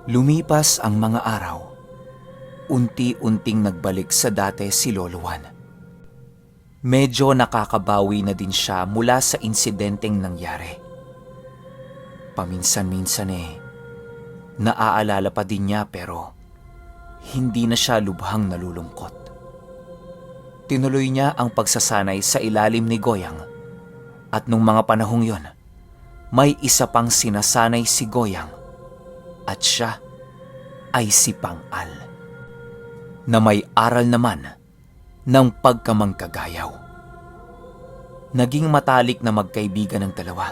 Lumipas ang mga araw. Unti-unting nagbalik sa dati si Lolo Juan. Medyo nakakabawi na din siya mula sa insidenteng nangyari. Paminsan-minsan naaalala pa din niya pero hindi na siya lubhang nalulungkot. Tinuloy niya ang pagsasanay sa ilalim ni Goyang at nung mga panahong yon, may isa pang sinasanay si Goyang at siya ay si Pang-al na may aral naman ng pagkamangkagayaw. Naging matalik na magkaibigan ng dalawa.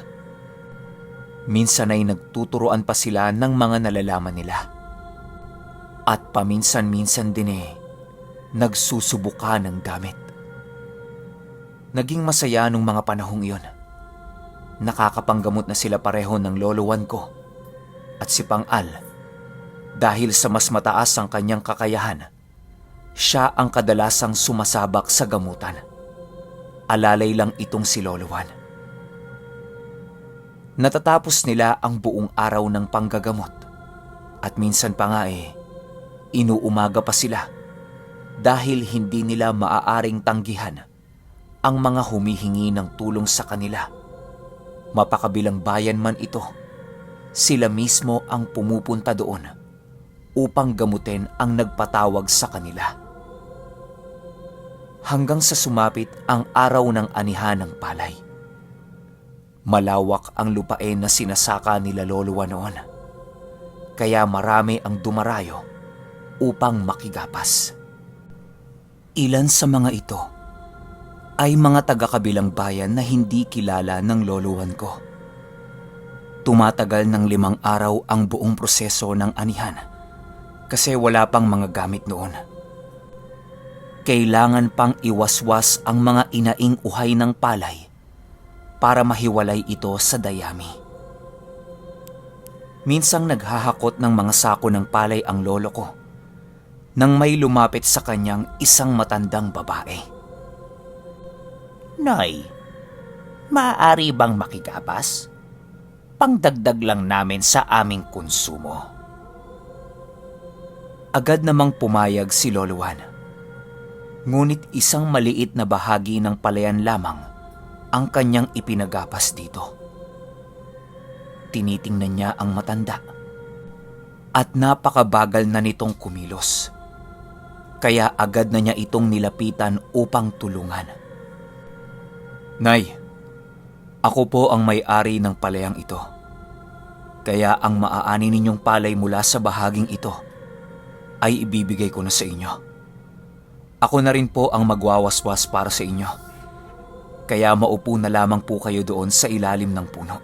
Minsan ay nagtuturoan pa sila ng mga nalalaman nila. At paminsan-minsan din nagsusubukan ng gamit. Naging masaya nung mga panahong iyon. Nakakapanggamot na sila pareho ng Lolo Juan ko at si Pang-al dahil sa mas mataas ang kanyang kakayahan. Siya ang kadalasang sumasabak sa gamutan. Alalay lang itong si Lolo Juan. Natatapos nila ang buong araw ng panggagamot at minsan pa nga inuumaga pa sila dahil hindi nila maaaring tanggihan ang mga humihingi ng tulong sa kanila. Mapakabilang bayan man ito, sila mismo ang pumupunta doon upang gamutin ang nagpatawag sa kanila. Hanggang sa sumapit ang araw ng anihan ng palay. Malawak ang lupain na sinasaka nila Lolo Juan noon, kaya marami ang dumarayo upang makigapas. Ilan sa mga ito ay mga taga-kabilang bayan na hindi kilala ng Lolo Juan ko. Tumatagal ng 5 araw ang buong proseso ng anihan kasi wala pang mga gamit noon. Kailangan pang iwaswas ang mga inaing uhay ng palay para mahiwalay ito sa dayami. Minsang naghahakot ng mga sako ng palay ang lolo ko nang may lumapit sa kanyang isang matandang babae. Nay, maaari bang makigapas? Pangdagdag lang namin sa aming konsumo. Agad namang pumayag si Lolo Juan. Ngunit isang maliit na bahagi ng palayan lamang ang kanyang ipinagapas dito. Tinitingnan niya ang matanda at napakabagal na nitong kumilos. Kaya agad na niya itong nilapitan upang tulungan. Nay, ako po ang may-ari ng palayang ito. Kaya ang maaani ninyong palay mula sa bahaging ito ay ibibigay ko na sa inyo. Ako na rin po ang magwawaswas para sa inyo. Kaya maupo na lamang po kayo doon sa ilalim ng puno.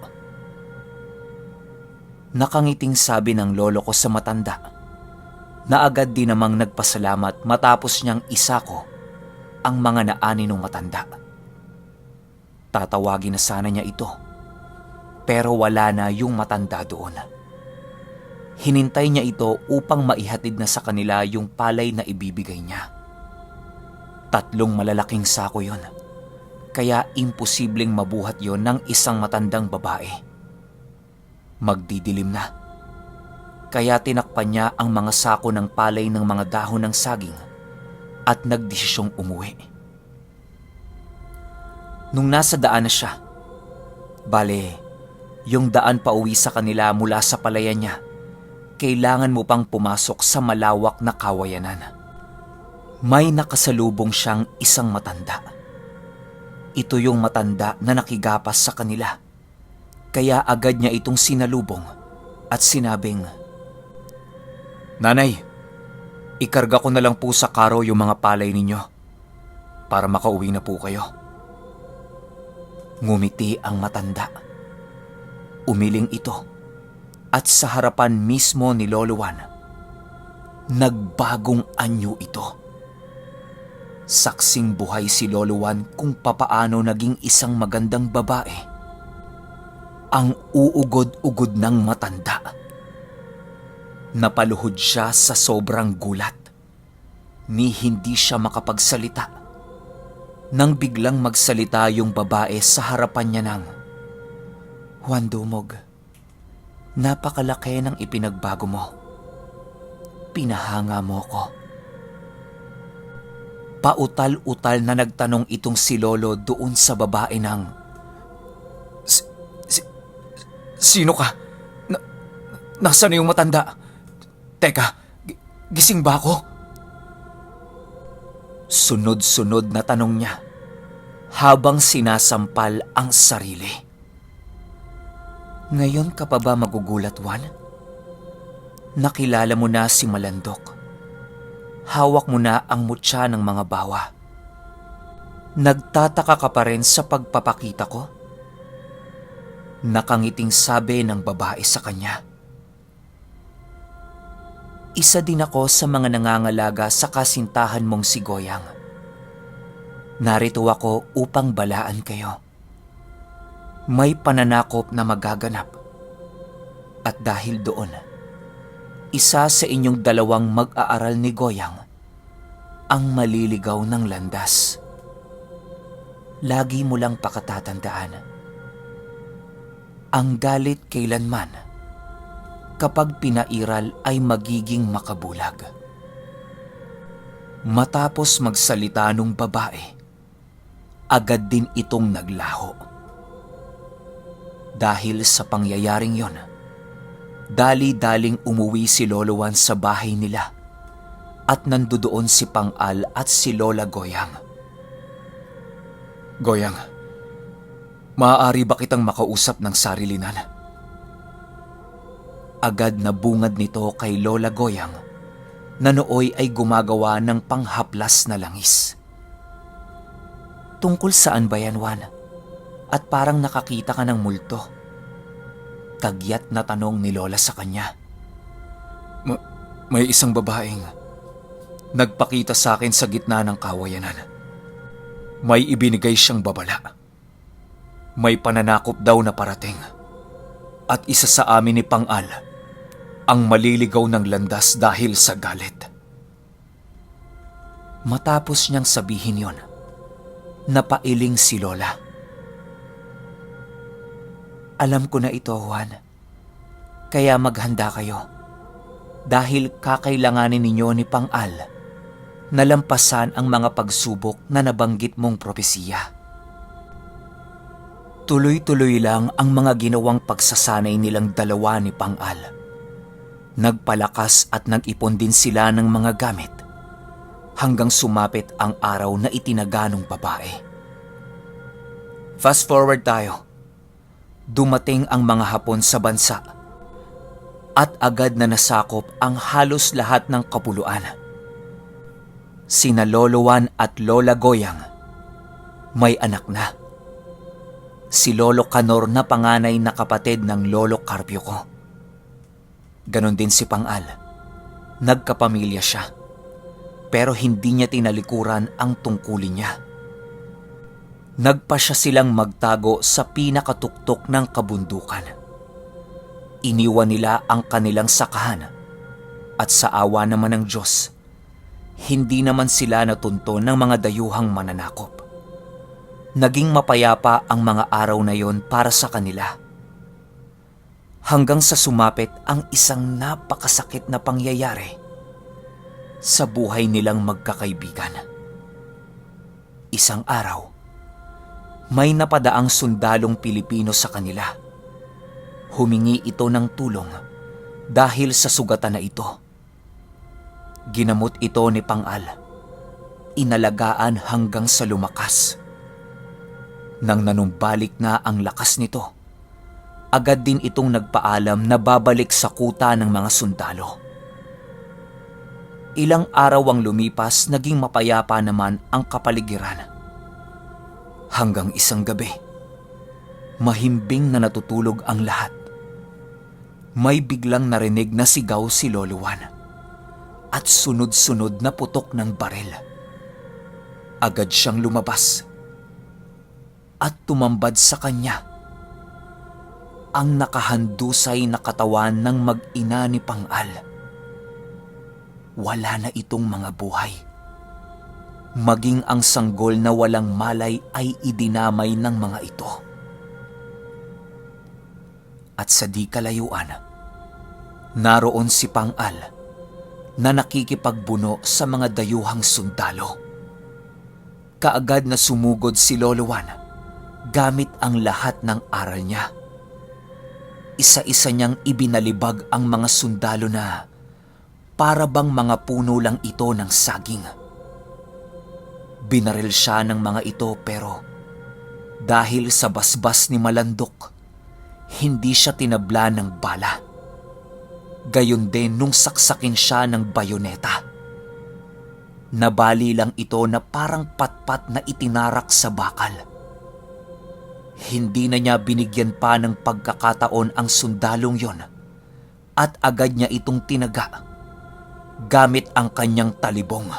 Nakangiting sabi ng lolo ko sa matanda na agad din namang nagpasalamat matapos niyang isako ang mga naani ng matanda. Tatawagin na sana niya ito pero wala na yung matanda doon. Hinintay niya ito upang maihatid na sa kanila yung palay na ibibigay niya. 3 malalaking sako yon, kaya imposibleng mabuhat yon ng isang matandang babae. Magdidilim na, kaya tinakpan niya ang mga sako ng palay ng mga dahon ng saging at nagdesisyong umuwi. Nung nasa daan na siya, yung daan pauwi sa kanila mula sa palayan niya, kailangan mo pang pumasok sa malawak na kawayanan. May nakasalubong siyang isang matanda. Ito yung matanda na nakigapas sa kanila. Kaya agad niya itong sinalubong at sinabing, "Nanay, ikarga ko na lang po sa karo yung mga palay ninyo para makauwi na po kayo." Ngumiti ang matanda. Umiling ito at sa harapan mismo ni Lolo Juan, nagbagong anyo ito. Saksing buhay si Lolo Juan kung papaano naging isang magandang babae ang uugod-ugod ng matanda. Napaluhod siya sa sobrang gulat. Ni hindi siya makapagsalita. Nang biglang magsalita yung babae sa harapan niya ng, "Juan Dumog, napakalaki ng ipinagbago mo. pinahanga mo ko. Pautal-utal na nagtanong itong si Lolo doon sa babae ng, Sino ka? Nasaan yung matanda? Teka, gising ba ako? Sunod-sunod na tanong niya habang sinasampal ang sarili. Ngayon ka pa ba magugulat, Juan? Nakilala mo na si Malandok. Hawak mo na ang mutya ng mga bawa. Nagtataka ka pa rin sa pagpapakita ko? Nakangiting sabi ng babae sa kanya. Isa din ako sa mga nangangalaga sa kasintahan mong si Goyang. Narito ako upang balaan kayo. May pananakop na magaganap. At dahil doon, isa sa inyong dalawang mag-aaral ni Goyang ang maliligaw ng landas. Lagi mo lang pakatatandaan. Ang galit kailanman kapag pinairal ay magiging makabulag. Matapos magsalita nung babae, agad din itong naglaho. Dahil sa pangyayaring yon, dali-daling umuwi si Lolo Juan sa bahay nila at nandoon si Pang-al at si Lola Goyang. Goyang, maaari ba kitang makausap ng sarilinan? Agad na bungad nito kay Lola Goyang na nooy ay gumagawa ng panghaplas na langis. Tungkol saan ba yan, Juan? At parang nakakita ka ng multo. Tagyat na tanong ni Lola sa kanya. May isang babaeng nagpakita sa akin sa gitna ng kawayanan. May ibinigay siyang babala. May pananakop daw na parating. At isa sa amin ni Pang-al ang maliligaw ng landas dahil sa galit. Matapos niyang sabihin yon, napailing si Lola. Alam ko na ito, Juan. Kaya maghanda kayo. Dahil kakailanganin ninyo ni Pang-al na lampasan ang mga pagsubok na nabanggit mong propesiya. Tuloy-tuloy lang ang mga ginawang pagsasanay nilang dalawa ni Pang-al. Nagpalakas at nag-ipon din sila ng mga gamit hanggang sumapit ang araw na itinaga ng babae. Fast forward tayo. Dumating ang mga Hapon sa bansa at agad na nasakop ang halos lahat ng kapuluan. Sina Lolo Juan at Lola Goyang may anak na. Si Lolo Canor na panganay na kapatid ng Lolo Carpio ko. Ganon din si Pang-al. Nagkapamilya siya. Pero hindi niya tinalikuran ang tungkulin niya. Nagpa siya silang magtago sa pinakatuktok ng kabundukan. Iniwan nila ang kanilang sakahan at sa awa naman ng Diyos, hindi naman sila natunton ng mga dayuhang mananakop. Naging mapayapa ang mga araw na yon para sa kanila. Hanggang sa sumapit ang isang napakasakit na pangyayari sa buhay nilang magkakaibigan. Isang araw, may napadaang sundalong Pilipino sa kanila. Humingi ito ng tulong dahil sa sugatan na ito. Ginamot ito ni Pang-al. Inalagaan hanggang sa lumakas. Nang nanumbalik na ang lakas nito, agad din itong nagpaalam na babalik sa kuta ng mga sundalo. Ilang araw ang lumipas, naging mapayapa naman ang kapaligiran. Hanggang isang gabi, mahimbing na natutulog ang lahat. May biglang narinig na sigaw si Lolo Juan at sunod-sunod na putok ng baril. Agad siyang lumabas at tumambad sa kanya ang nakahandusay na katawan ng mag-ina ni Pang-al. Wala na itong mga buhay. Maging ang sanggol na walang malay ay idinamay ng mga ito. At sa di kalayuan, naroon si Pang-al na nakikipagbuno sa mga dayuhang sundalo. Kaagad na sumugod si Lolo Juan gamit ang lahat ng aral niya. Isa-isa niyang ibinalibag ang mga sundalo na para bang mga puno lang ito ng saging. Binaril siya ng mga ito pero dahil sa basbas ni Malandok, hindi siya tinabla ng bala. Gayon din nung saksakin siya ng bayoneta. Nabali lang ito na parang patpat na itinarak sa bakal. Hindi na niya binigyan pa ng pagkakataon ang sundalong yon at agad niya itong tinaga gamit ang kanyang talibong.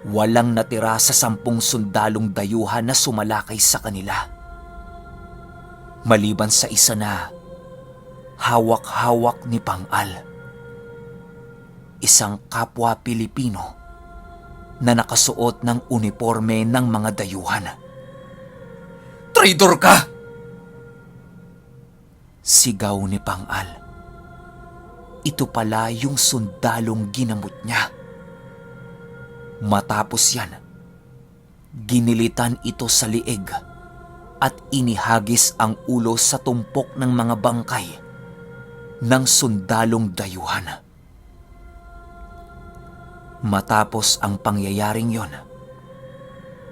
Walang natira sa 10 sundalong dayuhan na sumalakay sa kanila. Maliban sa isa na hawak-hawak ni Pang-al, isang kapwa Pilipino na nakasuot ng uniforme ng mga dayuhan. "Traidor ka!" sigaw ni Pang-al. Ito pala yung sundalong ginamot niya. Matapos yan, ginilitan ito sa liig at inihagis ang ulo sa tumpok ng mga bangkay ng sundalong dayuhan. Matapos ang pangyayaring yon,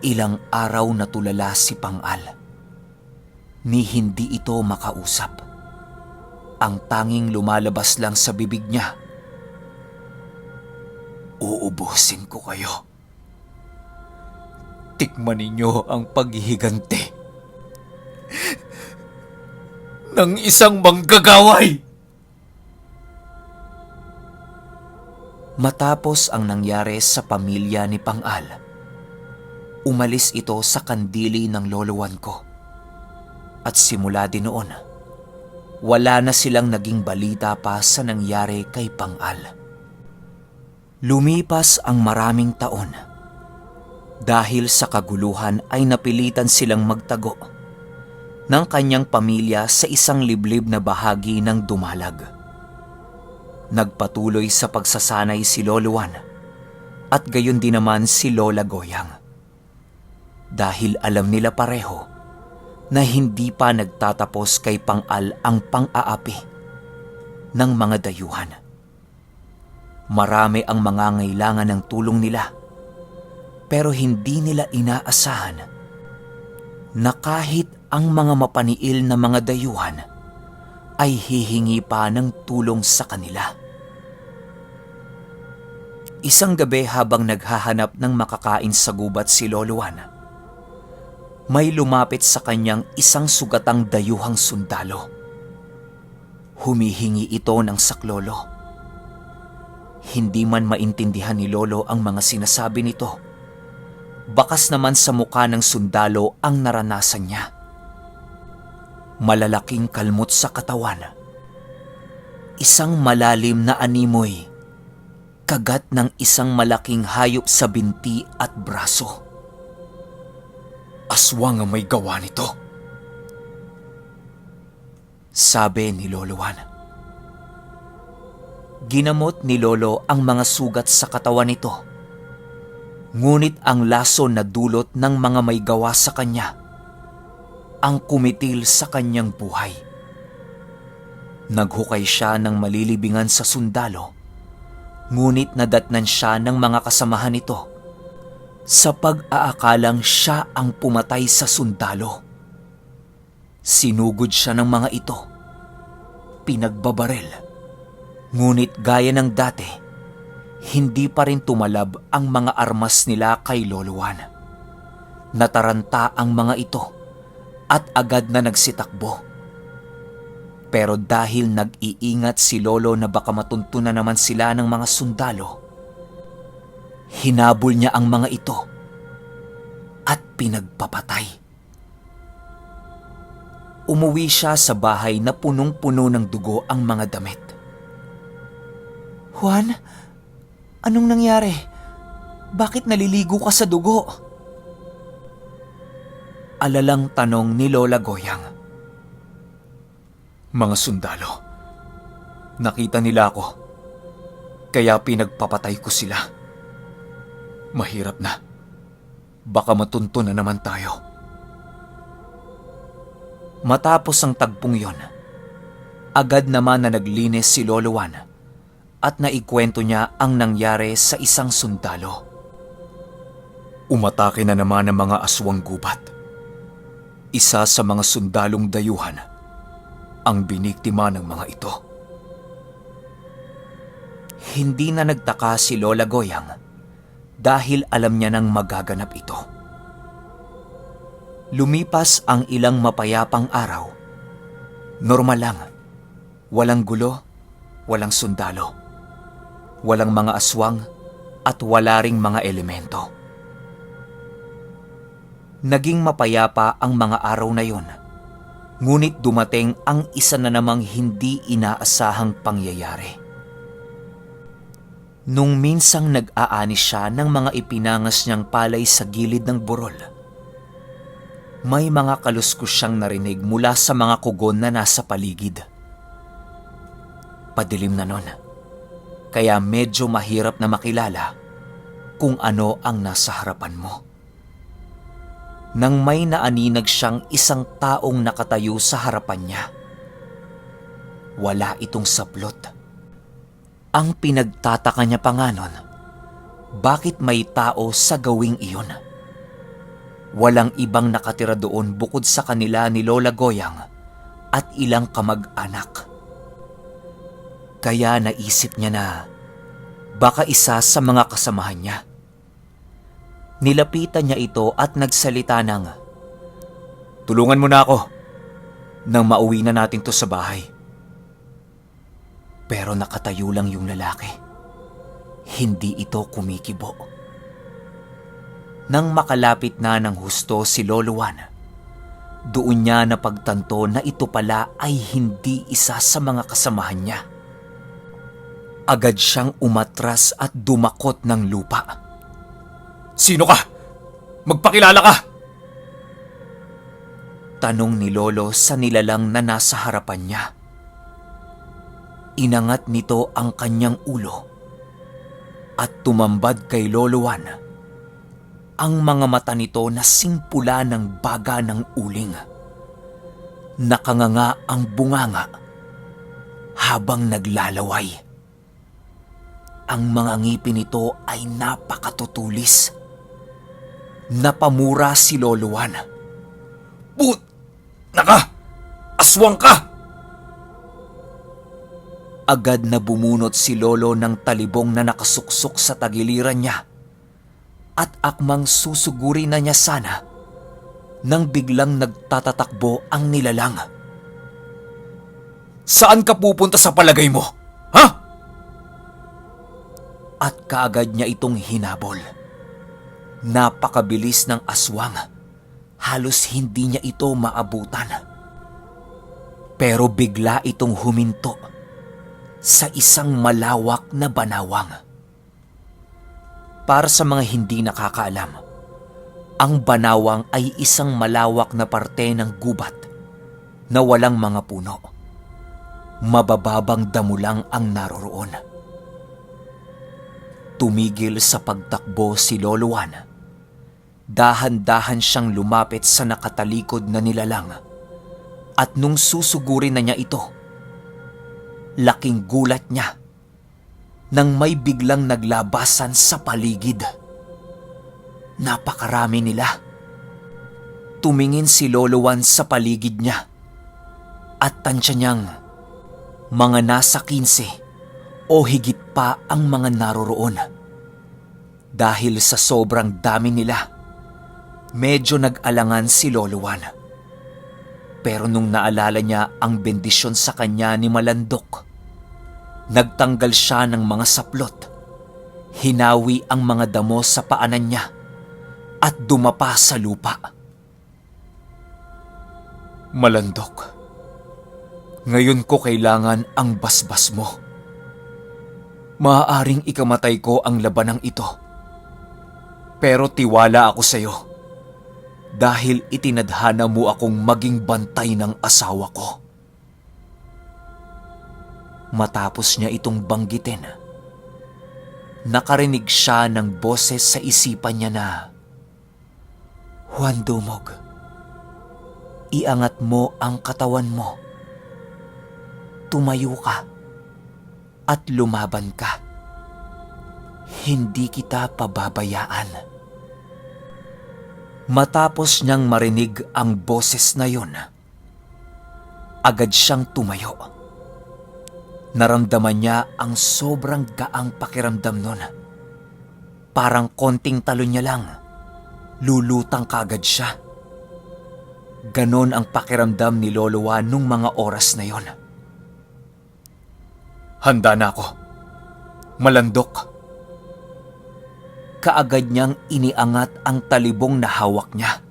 ilang araw na tulala si Pang-al. Ni hindi ito makausap. Ang tanging lumalabas lang sa bibig niya, "Uubusin ko kayo. Tikman ninyo ang paghihiganti ng isang manggagaway." Matapos ang nangyari sa pamilya ni Pang-al, umalis ito sa kandili ng Lolo Juan ko. At simula din noon, wala na silang naging balita pa sa nangyari kay Pang-al. Lumipas ang maraming taon. Dahil sa kaguluhan ay napilitan silang magtago ng kanyang pamilya sa isang liblib na bahagi ng Dumalag. Nagpatuloy sa pagsasanay si Lolo Juan at gayon din naman si Lola Goyang. Dahil alam nila pareho na hindi pa nagtatapos kay Pang-al ang pang-aapi ng mga dayuhan. Marami ang mangangailangan ng tulong nila, pero hindi nila inaasahan na kahit ang mga mapaniil na mga dayuhan ay hihingi pa ng tulong sa kanila. Isang gabi habang naghahanap ng makakain sa gubat si Lolo Juan, may lumapit sa kanyang isang sugatang dayuhang sundalo. Humihingi ito ng saklolo. Hindi man maintindihan ni Lolo ang mga sinasabi nito. Bakas naman sa mukha ng sundalo ang naranasan niya. Malalaking kalmot sa katawan. Isang malalim na animoy. Kagat ng isang malaking hayop sa binti at braso. "Aswang ang may gawa nito," sabi ni Lolo Juan. Ginamot ni Lolo ang mga sugat sa katawan nito. Ngunit ang laso na dulot ng mga may gawa sa kanya ang kumitil sa kanyang buhay. Naghukay siya ng malilibingan sa sundalo, ngunit nadatnan siya ng mga kasamahan nito sa pag-aakalang siya ang pumatay sa sundalo. Sinugod siya ng mga ito, pinagbabaril, ngunit gaya ng dati, hindi pa rin tumalab ang mga armas nila kay Lolo Juan. Nataranta ang mga ito at agad na nagsitakbo. Pero dahil nag-iingat si Lolo na baka matuntunan naman sila ng mga sundalo, hinabol niya ang mga ito at pinagpapatay. Umuwi siya sa bahay na punong-puno ng dugo ang mga damit. "Juan, anong nangyari? Bakit naliligo ka sa dugo?" Alalang tanong ni Lola Goyang. "Mga sundalo, nakita nila ako. Kaya pinagpapatay ko sila. Mahirap na. Baka matunto na naman tayo. Matapos ang tagpong yon, agad naman na naglinis si Lolo Juan at naikwento niya ang nangyari sa isang sundalo. Umatake na naman ang mga aswang gubat. Isa sa mga sundalong dayuhan ang biniktima ng mga ito. Hindi na nagtaka si Lola Goyang dahil alam niya nang magaganap ito. Lumipas ang ilang mapayapang araw. Normal lang. Walang gulo, walang sundalo. Walang mga aswang at wala ring mga elemento. Naging mapayapa ang mga araw na yon. Ngunit dumating ang isa na namang hindi inaasahang pangyayari. Nung minsang nag-aani siya ng mga ipinangas niyang palay sa gilid ng burol, may mga kaluskos siyang narinig mula sa mga kugon na nasa paligid. Padilim na nun, kaya medyo mahirap na makilala kung ano ang nasa harapan mo. Nang may naaninag siyang isang taong nakatayo sa harapan niya. Wala itong saplot. Ang pinagtataka niya pa nga nun, bakit may tao sa gawing iyon? Walang ibang nakatira doon bukod sa kanila ni Lola Goyang at ilang kamag-anak. Kaya naisip niya na baka isa sa mga kasamahan niya. Nilapitan niya ito at nagsalita ng, "Tulungan mo na ako nang mauwi na natin to sa bahay." Pero nakatayo lang yung lalaki. Hindi ito kumikibo. Nang makalapit na ng husto si Lolo Juan, doon niya napagtanto na ito pala ay hindi isa sa mga kasamahan niya. Agad siyang umatras at dumakot ng lupa. "Sino ka? Magpakilala ka!" Tanong ni Lolo sa nilalang na nasa harapan niya. Inangat nito ang kanyang ulo at tumambad kay Lolo Juan. Ang mga mata nito na singpula ng baga ng uling. Nakanganga ang bunganga habang naglalaway. Ang mga ngipin nito ay napakatutulis. Napamura si Lolo Juan. "Naka! Aswang ka!" Agad na bumunot si Lolo ng talibong na nakasuksok sa tagiliran niya at akmang susuguri na niya sana nang biglang nagtatatakbo ang nilalang. "Saan ka pupunta sa palagay mo? Ha?" At kaagad niya itong hinabol. Napakabilis ng aswang. Halos hindi niya ito maabutan. Pero bigla itong huminto sa isang malawak na banawang. Para sa mga hindi nakakaalam, ang banawang ay isang malawak na parte ng gubat na walang mga puno. Mabababang damo lang ang naroroon. Tumigil sa pagtakbo si Lolo Juan. Dahan-dahan siyang lumapit sa nakatalikod na nilalang at nung susugurin na niya ito, laking gulat niya nang may biglang naglabasan sa paligid. Napakarami nila. Tumingin si Lolo Juan sa paligid niya at tansya niyang mga nasa 15 o higit pa ang mga naroroon. Dahil sa sobrang dami nila, medyo nag-alangan si Lolo Juan. Pero nung naalala niya ang bendisyon sa kanya ni Malandok, nagtanggal siya ng mga saplot, hinawi ang mga damo sa paanan niya, at dumapa sa lupa. "Malandok, ngayon ko kailangan ang basbas mo. Maaaring ikamatay ko ang labanang ito. Pero tiwala ako sa iyo dahil itinadhana mo akong maging bantay ng asawa ko." Matapos niya itong banggitin, nakarinig siya ng boses sa isipan niya na, "Juan Dumog, iangat mo ang katawan mo. Tumayo ka at lumaban ka. Hindi kita pababayaan." Matapos niyang marinig ang boses na yun, agad siyang tumayo. Naramdaman niya ang sobrang gaang pakiramdam nun. Parang konting talon niya lang, lulutang kaagad siya. Ganon ang pakiramdam ni Lolo Juan nung mga oras na yon. "Handa na ako. Malandok." Kaagad niyang iniangat ang talibong na hawak niya.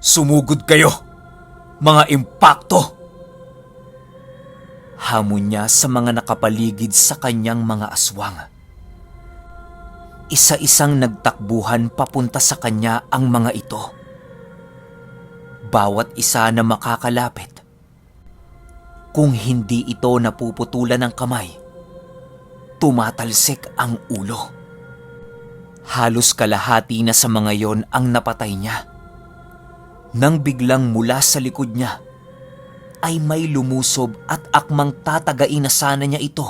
"Sumugod kayo, mga impakto!" Hamon niya sa mga nakapaligid sa kanyang mga aswang. Isa-isang nagtakbuhan papunta sa kanya ang mga ito. Bawat isa na makakalapit, kung hindi ito napuputulan ng kamay, tumatalsik ang ulo. Halos kalahati na sa mga yon ang napatay niya. Nang biglang mula sa likod niya, ay may lumusob at akmang tatagain na sana niya ito.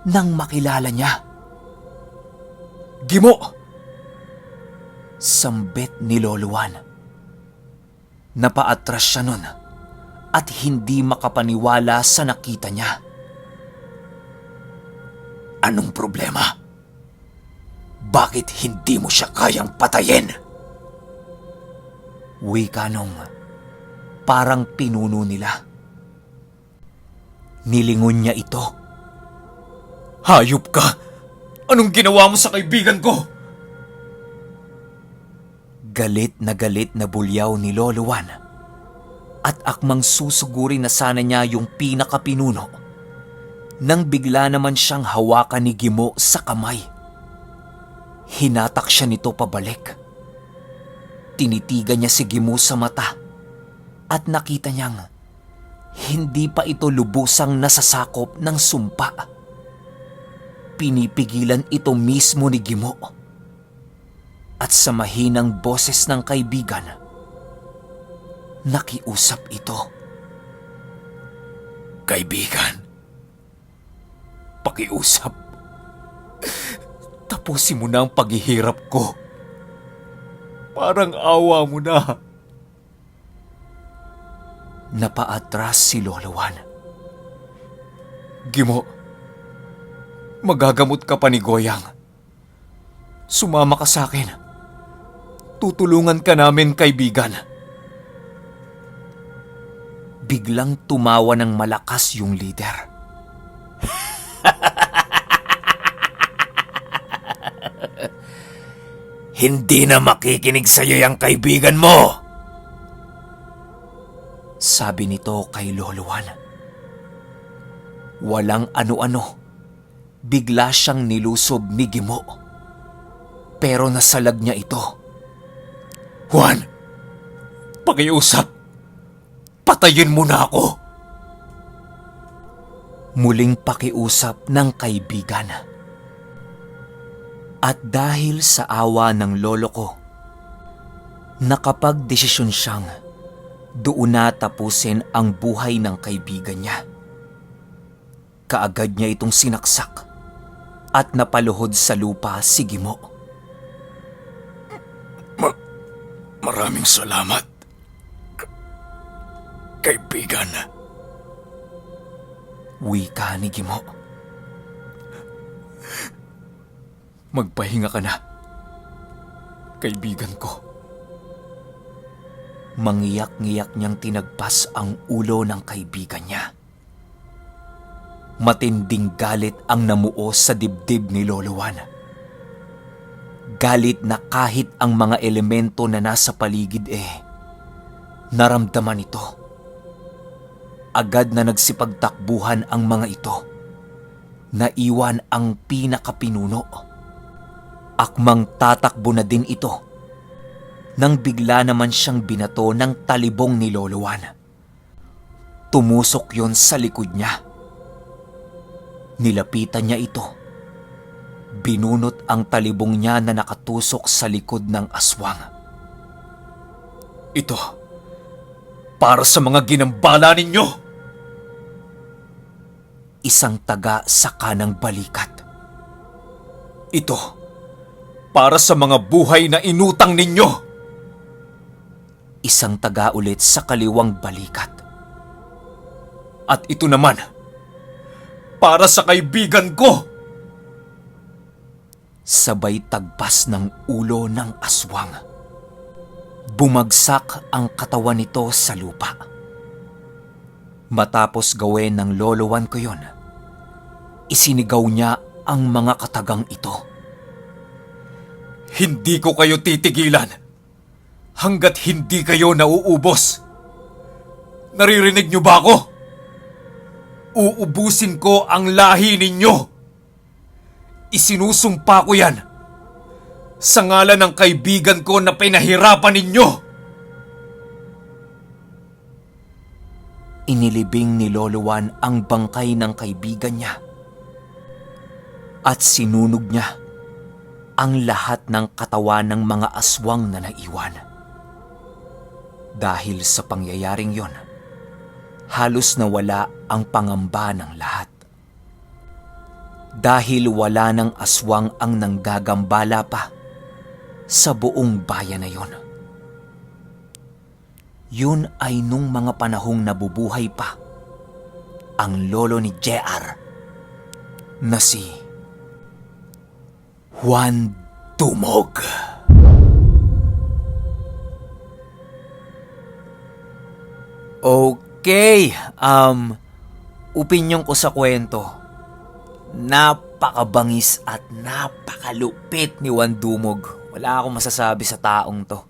Nang makilala niya, "Gimo!" Sambit ni Lolo Juan. Napaatras siya nun at hindi makapaniwala sa nakita niya. "Anong problema? Bakit hindi mo siya kayang patayin?" Wika nung parang pinuno nila. Nilingon niya ito. "Hayop ka! Anong ginawa mo sa kaibigan ko?" Galit na bulyaw ni Lolo Juan at akmang susugurin na sana niya yung pinakapinuno nang bigla naman siyang hawakan ni Gimo sa kamay. Hinatak siya nito pabalik. Tinitigan niya si Gimo sa mata at nakita niyang hindi pa ito lubusang nasasakop ng sumpa. Pinipigilan ito mismo ni Gimo. At sa mahinang boses ng kaibigan, nakiusap ito. "Kaibigan, pakiusap. Tapusin mo na ang paghihirap ko. Parang awa mo na." Napaatras si Lolo Juan. "Gimo, magagamot ka pa ni Goyang. Sumama ka sa akin. Tutulungan ka namin, kaibigan." Biglang tumawa ng malakas yung leader. "Hindi na makikinig sa'yo yung kaibigan mo," sabi nito kay Lolo Juan. Walang ano-ano, bigla siyang nilusob ni Gimo. Pero nasalag niya ito. "Juan, pakiusap. Patayin mo na ako." Muling pakiusap ng kaibigan. At dahil sa awa ng lolo ko, nakapagdesisyon siyang doon na tapusin ang buhay ng kaibigan niya. Kaagad niya itong sinaksak at napaluhod sa lupa si Gimo. Maraming salamat, kaibigan." Wika ni Gimo. "Magpahinga ka na, kaibigan ko." Mangiyak-ngiyak niyang tinagpas ang ulo ng kaibigan niya. Matinding galit ang namuo sa dibdib ni Lolo Juan. Galit na kahit ang mga elemento na nasa paligid naramdaman ito. Agad na nagsipagtakbuhan ang mga ito. Naiwan ang pinakapinuno. Akmang tatakbo na din ito nang bigla naman siyang binato ng talibong ni Lolo Juan. Tumusok yon sa likod niya. Nilapitan niya ito Binunot ang talibong niya na nakatusok sa likod ng aswang. Ito, para sa mga ginambala ninyo! Isang taga sa kanang balikat. Ito, para sa mga buhay na inutang ninyo! Isang taga ulit sa kaliwang balikat. At ito naman, para sa kaibigan ko! Sabay tagpas ng ulo ng aswang. Bumagsak ang katawan nito sa lupa. Matapos gawin ng lolowan ko yun, isinigaw niya ang mga katagang ito. Hindi ko kayo titigilan hanggat hindi kayo nauubos. Naririnig niyo ba ako? Uubusin ko ang lahi ninyo. Isinusumpa ko yan sa ngalan ng kaibigan ko na pinahirapan ninyo. Inilibing ni Lolo Juan ang bangkay ng kaibigan niya at sinunog niya ang lahat ng katawan ng mga aswang na naiwan. Dahil sa pangyayaring yon, halos nawala ang pangamba ng lahat. Dahil wala ng aswang ang nanggagambala pa sa buong bayan na yon. Yun ay nung mga panahong nabubuhay pa ang lolo ni JR na si Juan Dumog. Okay, opinyon ko sa kwento. Napakabangis at napakalupit ni Juan Dumog. Wala akong masasabi sa taong to.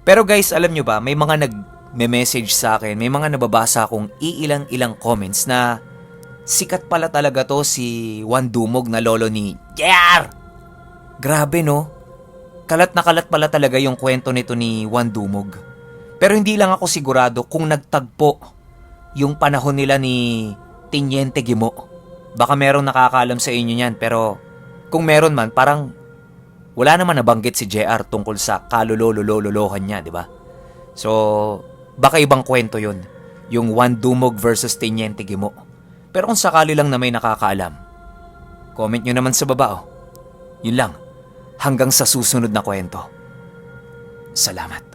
Pero guys, alam nyo ba, may mga nag-message sa akin, may mga nababasa akong iilang-ilang comments na sikat pala talaga to si Juan Dumog na lolo ni JR. Grabe no? Kalat na kalat pala talaga yung kwento nito ni Juan Dumog. Pero hindi lang ako sigurado kung nagtagpo yung panahon nila ni Teniente Gimo. Baka merong nakakaalam sa inyo niyan, pero kung meron man, parang wala naman nabanggit si JR tungkol sa kalulolo-lolohan niya, di ba? So, baka ibang kwento yun. Yung Juan Dumog versus Teniente Gimo. Pero kung sakali lang na may nakakaalam, comment nyo naman sa baba, oh. Yun lang. Hanggang sa susunod na kwento. Salamat.